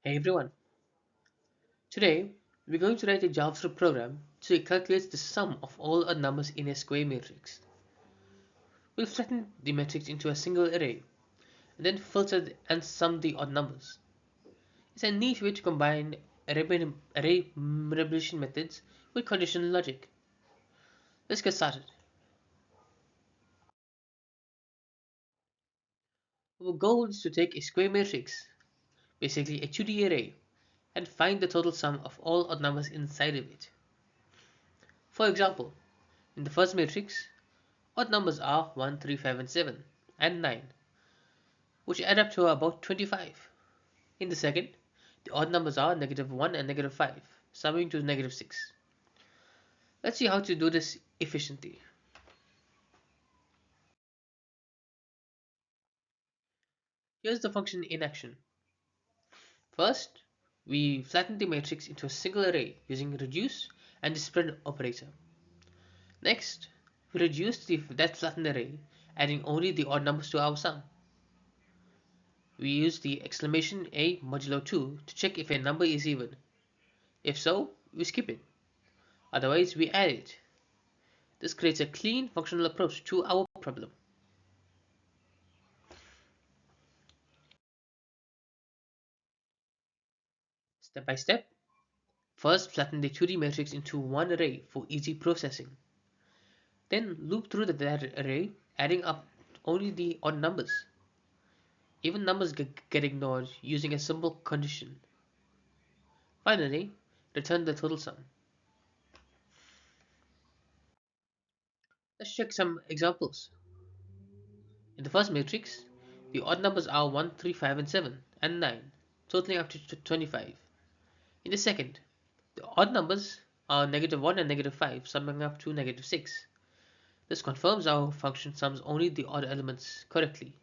Hey everyone, today we're going to write a JavaScript program so it calculates the sum of all odd numbers in a square matrix. We'll flatten the matrix into a single array and then filter and sum the odd numbers. It's a neat way to combine array manipulation methods with conditional logic. Let's get started. Our goal is to take a square matrix, basically a 2D array, and find the total sum of all odd numbers inside of it. For example, in the first matrix, odd numbers are 1, 3, 5, and 7, and 9, which add up to about 25. In the second, the odd numbers are -1 and -5, summing to -6. Let's see how to do this efficiently. Here's the function in action. First, we flatten the matrix into a single array using reduce and the spread operator. Next, we reduce that flattened array, adding only the odd numbers to our sum. We use the exclamation a modulo 2 to check if a number is even. If so, we skip it. Otherwise, we add it. This creates a clean functional approach to our problem. Step by step, first flatten the 2D matrix into one array for easy processing. Then loop through that array, adding up only the odd numbers. Even numbers get ignored using a simple condition. Finally, return the total sum. Let's check some examples. In the first matrix, the odd numbers are 1, 3, 5, and 7, and 9, totaling up to 25. In the second, the odd numbers are -1 and -5, summing up to -6. This confirms our function sums only the odd elements correctly.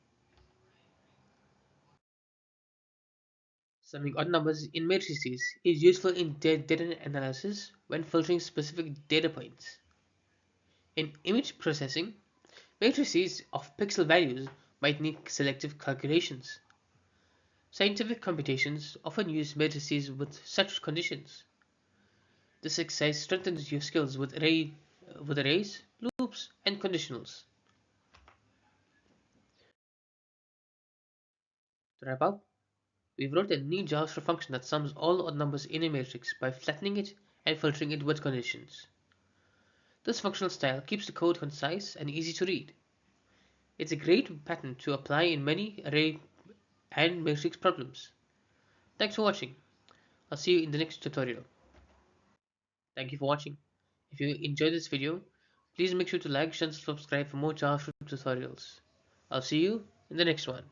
Summing odd numbers in matrices is useful in data analysis when filtering specific data points. In image processing, matrices of pixel values might need selective calculations. Scientific computations often use matrices with such conditions. This exercise strengthens your skills with arrays, loops, and conditionals. To wrap up, we wrote a neat JavaScript function that sums all odd numbers in a matrix by flattening it and filtering it with conditions. This functional style keeps the code concise and easy to read. It's a great pattern to apply in many array and matrix problems. Thanks for watching. I'll see you in the next tutorial. Thank you for watching. If you enjoyed this video, please make sure to like, share, and subscribe for more JavaScript tutorials. I'll see you in the next one.